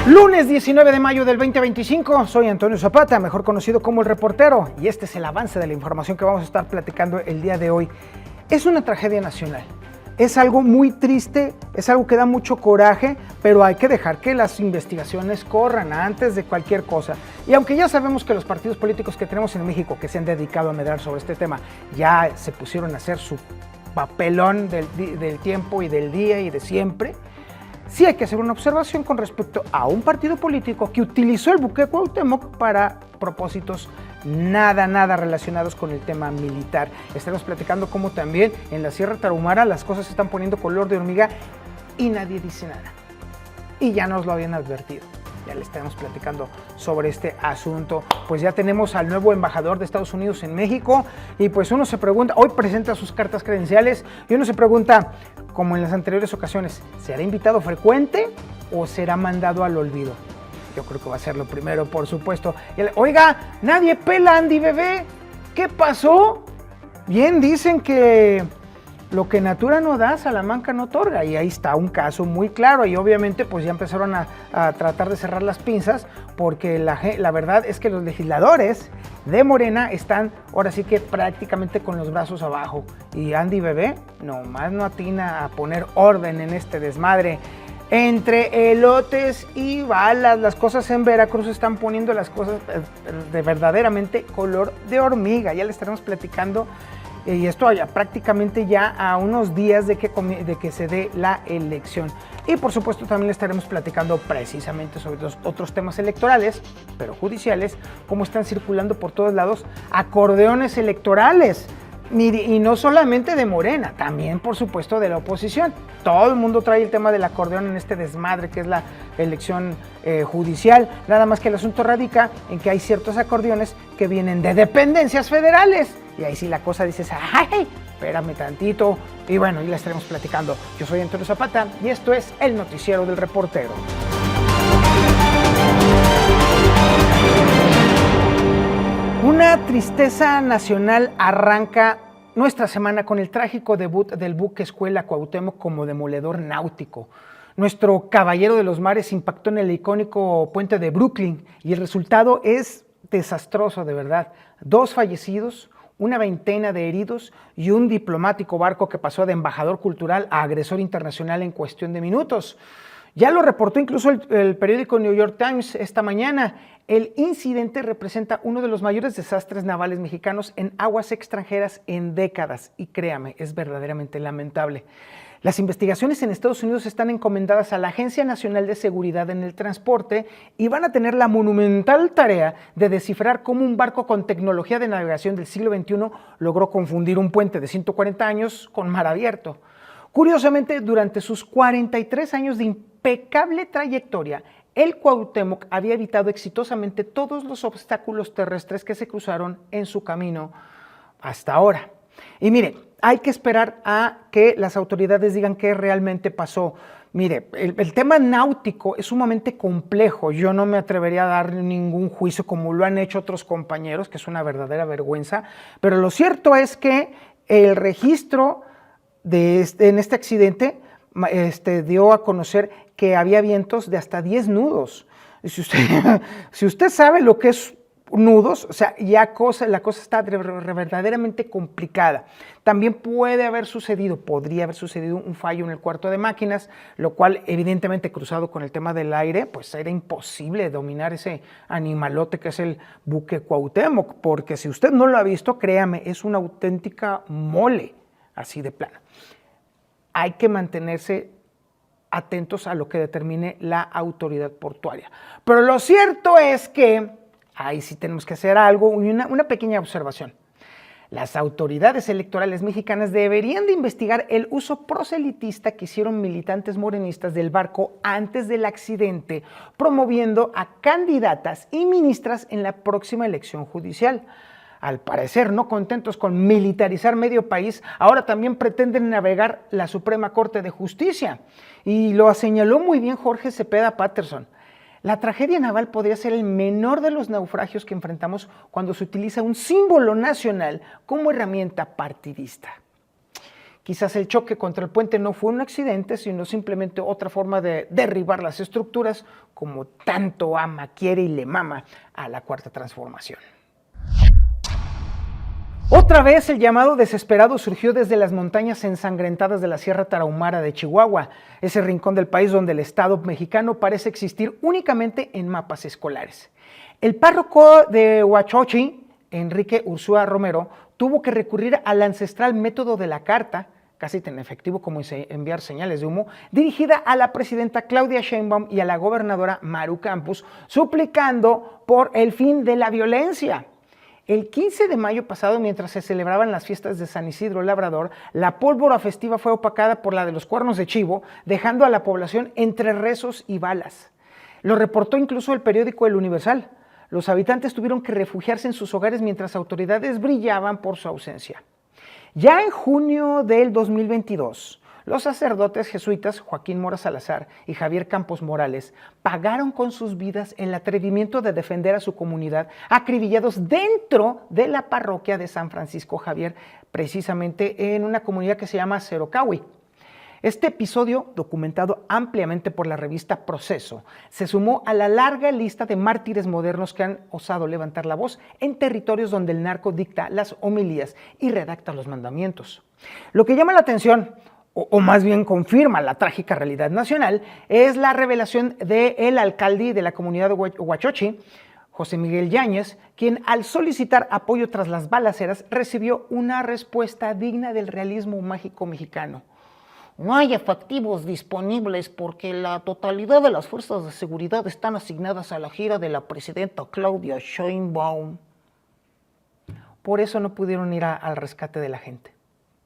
Lunes 19 de mayo del 2025, soy Antonio Zapata, mejor conocido como El Reportero, y este es el avance de la información que vamos a estar platicando el día de hoy. Es una tragedia nacional, es algo muy triste, es algo que da mucho coraje, pero hay que dejar que las investigaciones corran antes de cualquier cosa. Y aunque ya sabemos que los partidos políticos que tenemos en México que se han dedicado a medrar sobre este tema, ya se pusieron a hacer su papelón del tiempo y del día y de siempre, sí hay que hacer una observación con respecto a un partido político que utilizó el buque Cuauhtémoc para propósitos nada relacionados con el tema militar. Estaremos platicando cómo también en la Sierra Tarahumara las cosas se están poniendo color de hormiga y nadie dice nada. Y ya nos lo habían advertido. Ya le estaremos platicando sobre este asunto. Pues ya tenemos al nuevo embajador de Estados Unidos en México y pues uno se pregunta, hoy presenta sus cartas credenciales y uno se pregunta, como en las anteriores ocasiones, ¿será invitado frecuente o será mandado al olvido? Yo creo que va a ser lo primero, por supuesto. Oiga, nadie pela a Andy Bebé, ¿qué pasó? Bien, dicen que lo que natura no da, Salamanca no otorga, y ahí está un caso muy claro, y obviamente pues ya empezaron a tratar de cerrar las pinzas, porque la verdad es que los legisladores de Morena están ahora sí que prácticamente con los brazos abajo, y Andy Bebé nomás no atina a poner orden en este desmadre. Entre elotes y balas, las cosas en Veracruz están poniendo las cosas de verdaderamente color de hormiga, ya le estaremos platicando. Y esto prácticamente ya a unos días de que se dé la elección. Y por supuesto también le estaremos platicando precisamente sobre los otros temas electorales, pero judiciales, cómo están circulando por todos lados acordeones electorales. Y no solamente de Morena, también por supuesto de la oposición. Todo el mundo trae el tema del acordeón en este desmadre que es la elección judicial. Nada más que el asunto radica en que hay ciertos acordeones que vienen de dependencias federales. Y ahí sí la cosa dices, ¡ay! Espérame tantito. Y bueno, ya la estaremos platicando. Yo soy Antonio Zapata y esto es el Noticiero del Reportero. Una tristeza nacional arranca nuestra semana con el trágico debut del buque escuela Cuauhtémoc como demoledor náutico. Nuestro caballero de los mares impactó en el icónico puente de Brooklyn y el resultado es desastroso, de verdad. 2 fallecidos, una veintena de heridos y un diplomático barco que pasó de embajador cultural a agresor internacional en cuestión de minutos. Ya lo reportó incluso el periódico New York Times esta mañana. El incidente representa uno de los mayores desastres navales mexicanos en aguas extranjeras en décadas y créame, es verdaderamente lamentable. Las investigaciones en Estados Unidos están encomendadas a la Agencia Nacional de Seguridad en el Transporte y van a tener la monumental tarea de descifrar cómo un barco con tecnología de navegación del siglo XXI logró confundir un puente de 140 años con mar abierto. Curiosamente, durante sus 43 años de impecable trayectoria, el Cuauhtémoc había evitado exitosamente todos los obstáculos terrestres que se cruzaron en su camino hasta ahora. Y mire, hay que esperar a que las autoridades digan qué realmente pasó. Mire, el tema náutico es sumamente complejo. Yo no me atrevería a dar ningún juicio como lo han hecho otros compañeros, que es una verdadera vergüenza, pero lo cierto es que el registro en este accidente dio a conocer que había vientos de hasta 10 nudos. Si usted sabe lo que es nudos, o sea, la cosa está verdaderamente complicada. También podría haber sucedido un fallo en el cuarto de máquinas, lo cual evidentemente cruzado con el tema del aire, pues era imposible dominar ese animalote que es el buque Cuauhtémoc, porque si usted no lo ha visto, créame, es una auténtica mole, así de plano. Hay que mantenerse atentos a lo que determine la autoridad portuaria. Pero lo cierto es que ahí sí tenemos que hacer algo y una pequeña observación. Las autoridades electorales mexicanas deberían de investigar el uso proselitista que hicieron militantes morenistas del barco antes del accidente, promoviendo a candidatas y ministras en la próxima elección judicial. Al parecer, no contentos con militarizar medio país, ahora también pretenden navegar la Suprema Corte de Justicia. Y lo señaló muy bien Jorge Cepeda Patterson. La tragedia naval podría ser el menor de los naufragios que enfrentamos cuando se utiliza un símbolo nacional como herramienta partidista. Quizás el choque contra el puente no fue un accidente, sino simplemente otra forma de derribar las estructuras, como tanto ama, quiere y le mama a la Cuarta Transformación. Otra vez el llamado desesperado surgió desde las montañas ensangrentadas de la Sierra Tarahumara de Chihuahua, ese rincón del país donde el Estado mexicano parece existir únicamente en mapas escolares. El párroco de Huachochi, Enrique Ursúa Romero, tuvo que recurrir al ancestral método de la carta, casi tan efectivo como enviar señales de humo, dirigida a la presidenta Claudia Sheinbaum y a la gobernadora Maru Campos, suplicando por el fin de la violencia. El 15 de mayo pasado, mientras se celebraban las fiestas de San Isidro Labrador, la pólvora festiva fue opacada por la de los cuernos de chivo, dejando a la población entre rezos y balas. Lo reportó incluso el periódico El Universal. Los habitantes tuvieron que refugiarse en sus hogares mientras autoridades brillaban por su ausencia. Ya en junio del 2022, los sacerdotes jesuitas Joaquín Mora Salazar y Javier Campos Morales pagaron con sus vidas el atrevimiento de defender a su comunidad, acribillados dentro de la parroquia de San Francisco Javier, precisamente en una comunidad que se llama Cerocahui. Este episodio, documentado ampliamente por la revista Proceso, se sumó a la larga lista de mártires modernos que han osado levantar la voz en territorios donde el narco dicta las homilías y redacta los mandamientos. Lo que llama la atención, o más bien confirma la trágica realidad nacional, es la revelación del alcalde de la comunidad de Huachochi, José Miguel Yáñez, quien al solicitar apoyo tras las balaceras recibió una respuesta digna del realismo mágico mexicano. No hay efectivos disponibles porque la totalidad de las fuerzas de seguridad están asignadas a la gira de la presidenta Claudia Sheinbaum. Por eso no pudieron ir al rescate de la gente,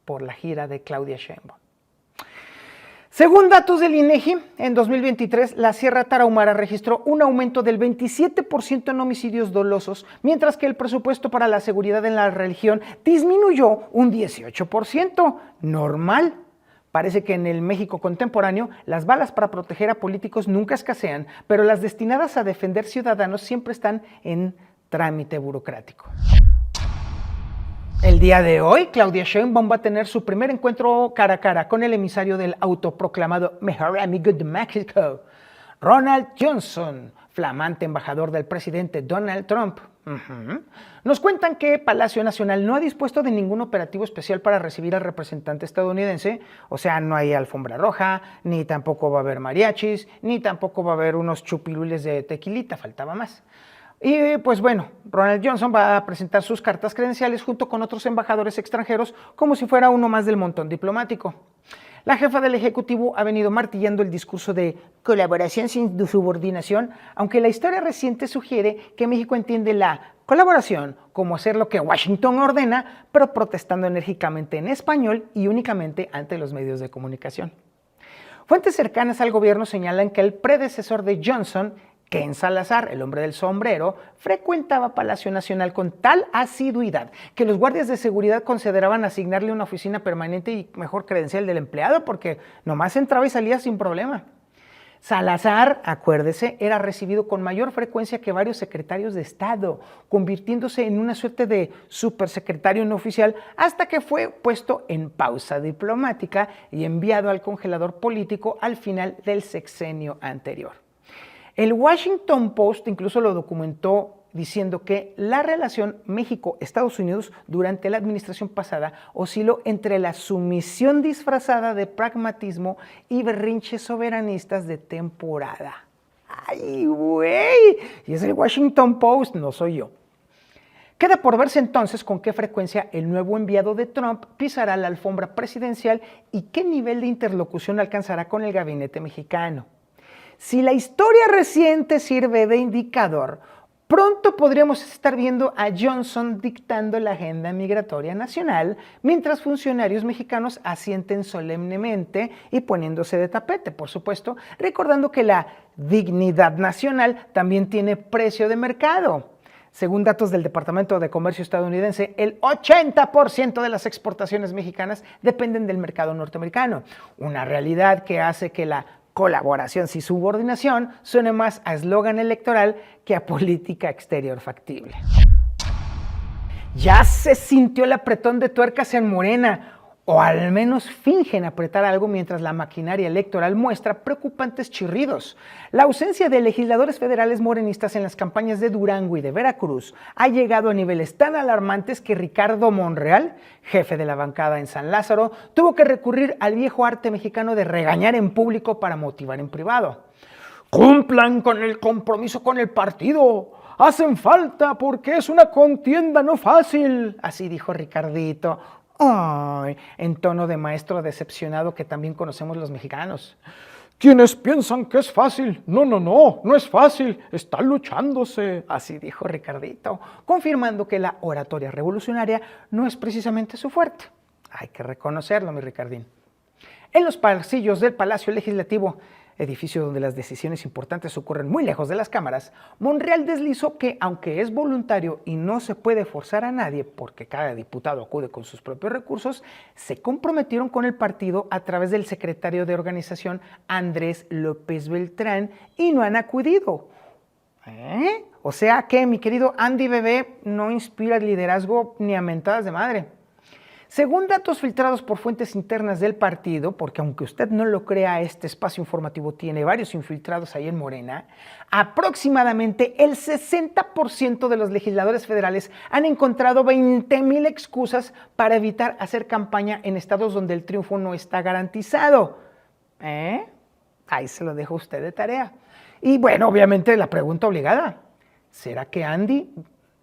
por la gira de Claudia Sheinbaum. Según datos del INEGI, en 2023 la Sierra Tarahumara registró un aumento del 27% en homicidios dolosos, mientras que el presupuesto para la seguridad en la región disminuyó un 18%. Normal. Parece que en el México contemporáneo las balas para proteger a políticos nunca escasean, pero las destinadas a defender ciudadanos siempre están en trámite burocrático. El día de hoy, Claudia Sheinbaum va a tener su primer encuentro cara a cara con el emisario del autoproclamado mejor amigo de México, Ronald Johnson, flamante embajador del presidente Donald Trump. Nos cuentan que Palacio Nacional no ha dispuesto de ningún operativo especial para recibir al representante estadounidense, o sea, no hay alfombra roja, ni tampoco va a haber mariachis, ni tampoco va a haber unos chupirules de tequilita, faltaba más. Y pues bueno, Ronald Johnson va a presentar sus cartas credenciales junto con otros embajadores extranjeros como si fuera uno más del montón diplomático. La jefa del Ejecutivo ha venido martillando el discurso de colaboración sin subordinación, aunque la historia reciente sugiere que México entiende la colaboración como hacer lo que Washington ordena, pero protestando enérgicamente en español y únicamente ante los medios de comunicación. Fuentes cercanas al gobierno señalan que el predecesor de Johnson, Ken Salazar, el hombre del sombrero, frecuentaba Palacio Nacional con tal asiduidad que los guardias de seguridad consideraban asignarle una oficina permanente y mejor credencial del empleado porque nomás entraba y salía sin problema. Salazar, acuérdese, era recibido con mayor frecuencia que varios secretarios de Estado, convirtiéndose en una suerte de supersecretario no oficial hasta que fue puesto en pausa diplomática y enviado al congelador político al final del sexenio anterior. El Washington Post incluso lo documentó diciendo que la relación México-Estados Unidos durante la administración pasada osciló entre la sumisión disfrazada de pragmatismo y berrinches soberanistas de temporada. ¡Ay, güey! Y es el Washington Post, no soy yo. Queda por verse entonces con qué frecuencia el nuevo enviado de Trump pisará la alfombra presidencial y qué nivel de interlocución alcanzará con el gabinete mexicano. Si la historia reciente sirve de indicador, pronto podríamos estar viendo a Johnson dictando la agenda migratoria nacional, mientras funcionarios mexicanos asienten solemnemente y poniéndose de tapete, por supuesto, recordando que la dignidad nacional también tiene precio de mercado. Según datos del Departamento de Comercio estadounidense, el 80% de las exportaciones mexicanas dependen del mercado norteamericano, una realidad que hace que la colaboración sin subordinación suene más a eslogan electoral que a política exterior factible. Ya se sintió el apretón de tuercas en Morena. o al menos fingen apretar algo mientras la maquinaria electoral muestra preocupantes chirridos. La ausencia de legisladores federales morenistas en las campañas de Durango y de Veracruz ha llegado a niveles tan alarmantes que Ricardo Monreal, jefe de la bancada en San Lázaro, tuvo que recurrir al viejo arte mexicano de regañar en público para motivar en privado. Cumplan con el compromiso con el partido. Hacen falta porque es una contienda no fácil. Así dijo Ricardito. Ay, en tono de maestro decepcionado que también conocemos los mexicanos. Quienes piensan que es fácil, no es fácil, está luchándose. Así dijo Ricardito, confirmando que la oratoria revolucionaria no es precisamente su fuerte. Hay que reconocerlo, mi Ricardín. En los pasillos del Palacio Legislativo, edificio donde las decisiones importantes ocurren muy lejos de las cámaras, Monreal deslizó que, aunque es voluntario y no se puede forzar a nadie porque cada diputado acude con sus propios recursos, se comprometieron con el partido a través del secretario de organización Andrés López Beltrán y no han acudido. O sea que mi querido Andy Bebé no inspira liderazgo ni a mentadas de madre. Según datos filtrados por fuentes internas del partido, porque aunque usted no lo crea, este espacio informativo tiene varios infiltrados ahí en Morena, aproximadamente el 60% de los legisladores federales han encontrado 20,000 excusas para evitar hacer campaña en estados donde el triunfo no está garantizado. Ahí se lo dejo a usted de tarea. Y bueno, obviamente la pregunta obligada, ¿será que Andy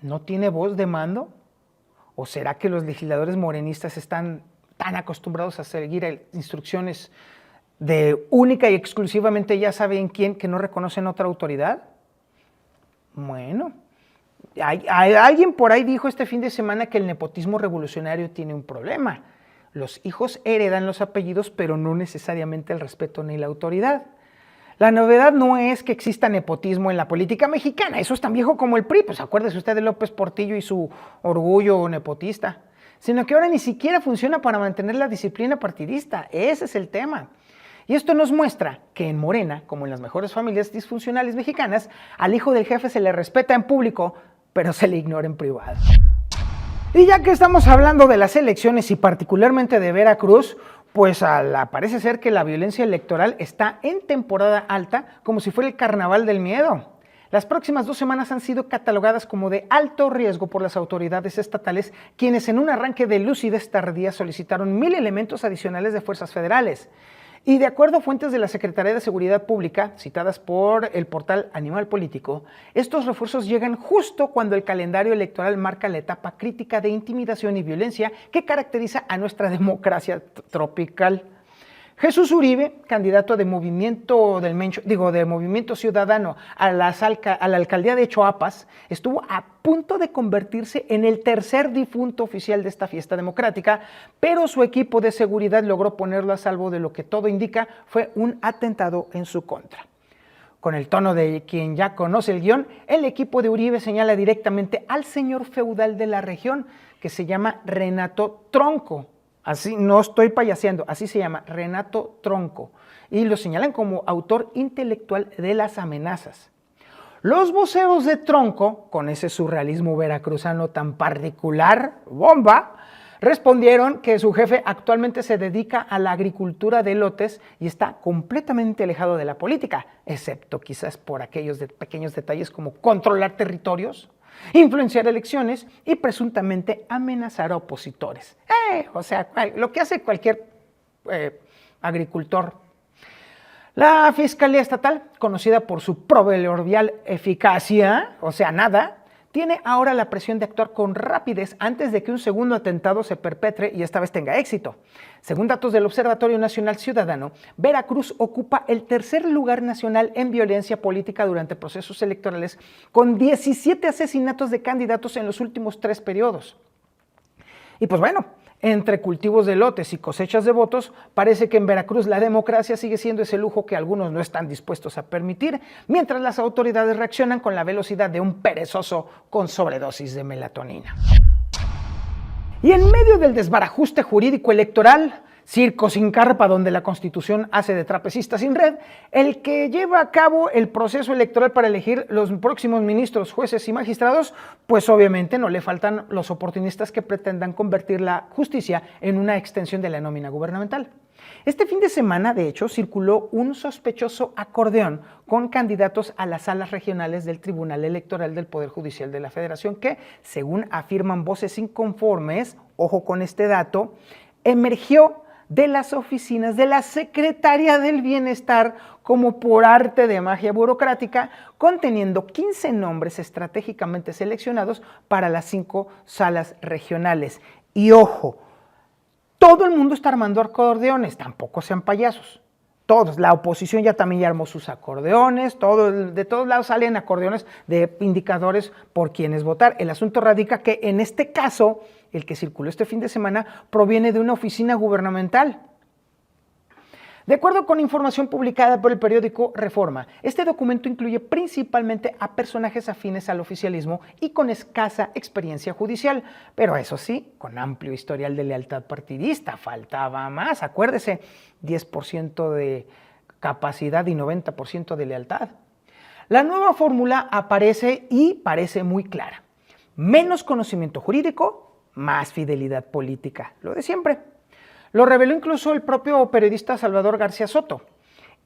no tiene voz de mando? ¿O será que los legisladores morenistas están tan acostumbrados a seguir instrucciones de única y exclusivamente ya saben quién, que no reconocen otra autoridad? Bueno, alguien por ahí dijo este fin de semana que el nepotismo revolucionario tiene un problema. Los hijos heredan los apellidos, pero no necesariamente el respeto ni la autoridad. La novedad no es que exista nepotismo en la política mexicana, eso es tan viejo como el PRI, pues acuérdese usted de López Portillo y su orgullo nepotista, sino que ahora ni siquiera funciona para mantener la disciplina partidista, ese es el tema. Y esto nos muestra que en Morena, como en las mejores familias disfuncionales mexicanas, al hijo del jefe se le respeta en público, pero se le ignora en privado. Y ya que estamos hablando de las elecciones y particularmente de Veracruz, pues parece ser que la violencia electoral está en temporada alta, como si fuera el carnaval del miedo. Las próximas 2 semanas han sido catalogadas como de alto riesgo por las autoridades estatales, quienes en un arranque de lucidez tardía solicitaron 1,000 elementos adicionales de fuerzas federales. Y de acuerdo a fuentes de la Secretaría de Seguridad Pública, citadas por el portal Animal Político, estos refuerzos llegan justo cuando el calendario electoral marca la etapa crítica de intimidación y violencia que caracteriza a nuestra democracia tropical. Jesús Uribe, candidato de Movimiento Ciudadano a la alcaldía de Choapas, estuvo a punto de convertirse en el tercer difunto oficial de esta fiesta democrática, pero su equipo de seguridad logró ponerlo a salvo de lo que todo indica fue un atentado en su contra. Con el tono de quien ya conoce el guión, el equipo de Uribe señala directamente al señor feudal de la región, que se llama Renato Tronco. Así, no estoy payaseando, así se llama, Renato Tronco, y lo señalan como autor intelectual de las amenazas. Los voceros de Tronco, con ese surrealismo veracruzano tan particular, bomba, respondieron que su jefe actualmente se dedica a la agricultura de elotes y está completamente alejado de la política, excepto quizás por aquellos pequeños detalles como controlar territorios, influenciar elecciones y presuntamente amenazar a opositores. O sea, lo que hace cualquier agricultor. La Fiscalía Estatal, conocida por su proverbial eficacia, o sea, nada, tiene ahora la presión de actuar con rapidez antes de que un segundo atentado se perpetre y esta vez tenga éxito. Según datos del Observatorio Nacional Ciudadano, Veracruz ocupa el tercer lugar nacional en violencia política durante procesos electorales, con 17 asesinatos de candidatos en los últimos 3 periodos. Y pues bueno, entre cultivos de elotes y cosechas de votos, parece que en Veracruz la democracia sigue siendo ese lujo que algunos no están dispuestos a permitir, mientras las autoridades reaccionan con la velocidad de un perezoso con sobredosis de melatonina. Y en medio del desbarajuste jurídico electoral, circo sin carpa donde la Constitución hace de trapecista sin red, el que lleva a cabo el proceso electoral para elegir los próximos ministros, jueces y magistrados, pues obviamente no le faltan los oportunistas que pretendan convertir la justicia en una extensión de la nómina gubernamental. Este fin de semana, de hecho, circuló un sospechoso acordeón con candidatos a las salas regionales del Tribunal Electoral del Poder Judicial de la Federación que, según afirman voces inconformes, ojo con este dato, emergió de las oficinas de la Secretaría del Bienestar como por arte de magia burocrática, conteniendo 15 nombres estratégicamente seleccionados para las 5 salas regionales. Y ojo, todo el mundo está armando acordeones, tampoco sean payasos. Todos, la oposición ya también armó sus acordeones, de todos lados salen acordeones de indicadores por quienes votar. El asunto radica que en este caso, el que circuló este fin de semana, proviene de una oficina gubernamental. De acuerdo con información publicada por el periódico Reforma, este documento incluye principalmente a personajes afines al oficialismo y con escasa experiencia judicial, pero eso sí, con amplio historial de lealtad partidista. Faltaba más, acuérdese, 10% de capacidad y 90% de lealtad. La nueva fórmula aparece y parece muy clara. Menos conocimiento jurídico, más fidelidad política, lo de siempre. Lo reveló incluso el propio periodista Salvador García Soto.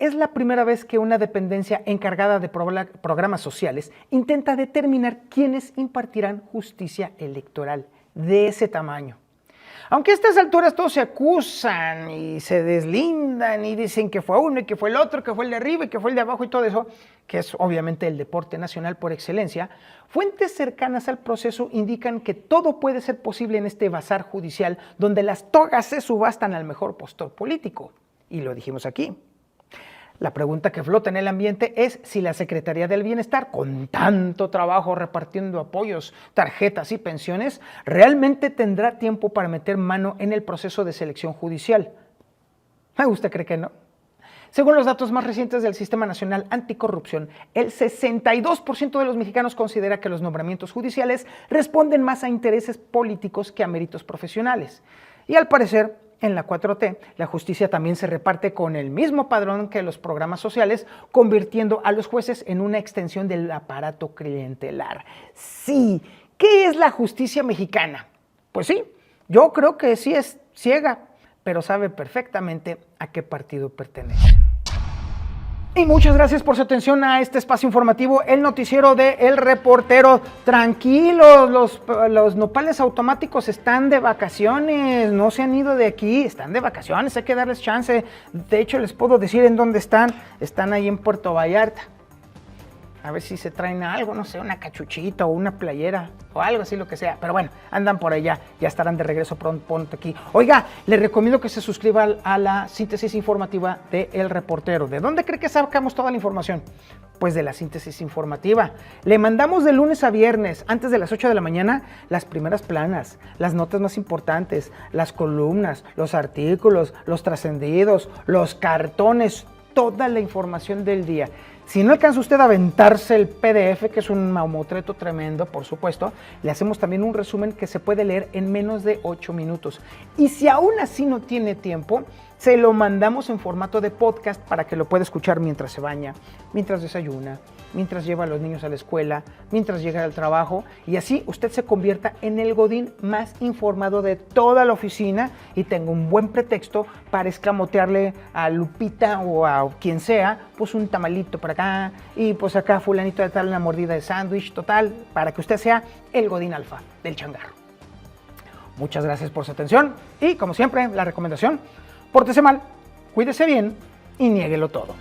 Es la primera vez que una dependencia encargada de programas sociales intenta determinar quiénes impartirán justicia electoral de ese tamaño. Aunque a estas alturas todos se acusan y se deslindan y dicen que fue uno y que fue el otro, que fue el de arriba y que fue el de abajo y todo eso, que es obviamente el deporte nacional por excelencia, fuentes cercanas al proceso indican que todo puede ser posible en este bazar judicial donde las togas se subastan al mejor postor político. Y lo dijimos aquí. La pregunta que flota en el ambiente es si la Secretaría del Bienestar, con tanto trabajo repartiendo apoyos, tarjetas y pensiones, realmente tendrá tiempo para meter mano en el proceso de selección judicial. ¿Usted cree que no? Según los datos más recientes del Sistema Nacional Anticorrupción, el 62% de los mexicanos considera que los nombramientos judiciales responden más a intereses políticos que a méritos profesionales. Y al parecer, en la 4T, la justicia también se reparte con el mismo padrón que los programas sociales, convirtiendo a los jueces en una extensión del aparato clientelar. Sí, ¿qué es la justicia mexicana? Pues sí, yo creo que sí es ciega, pero sabe perfectamente a qué partido pertenece. Y muchas gracias por su atención a este espacio informativo, el noticiero de El Reportero. Tranquilos, los nopales automáticos están de vacaciones, no se han ido de aquí, están de vacaciones, hay que darles chance. De hecho, les puedo decir en dónde están ahí en Puerto Vallarta. A ver si se traen algo, no sé, una cachuchita o una playera o algo así, lo que sea. Pero bueno, andan por allá, ya estarán de regreso pronto aquí. Oiga, les recomiendo que se suscriba a la síntesis informativa de El Reportero. ¿De dónde cree que sacamos toda la información? Pues de la síntesis informativa. Le mandamos de lunes a viernes, antes de las 8 de la mañana, las primeras planas, las notas más importantes, las columnas, los artículos, los trascendidos, los cartones, toda la información del día. Si no alcanza usted a aventarse el PDF, que es un mamotreto tremendo, por supuesto, le hacemos también un resumen que se puede leer en menos de 8 minutos. Y si aún así no tiene tiempo, se lo mandamos en formato de podcast para que lo pueda escuchar mientras se baña, mientras desayuna, mientras lleva a los niños a la escuela, mientras llega al trabajo, y así usted se convierta en el godín más informado de toda la oficina y tenga un buen pretexto para escamotearle a Lupita o a quien sea, pues un tamalito por acá y pues acá fulanito de tal una mordida de sándwich, total, para que usted sea el godín alfa del changarro. Muchas gracias por su atención y como siempre la recomendación, pórtese mal, cuídese bien y niéguelo todo.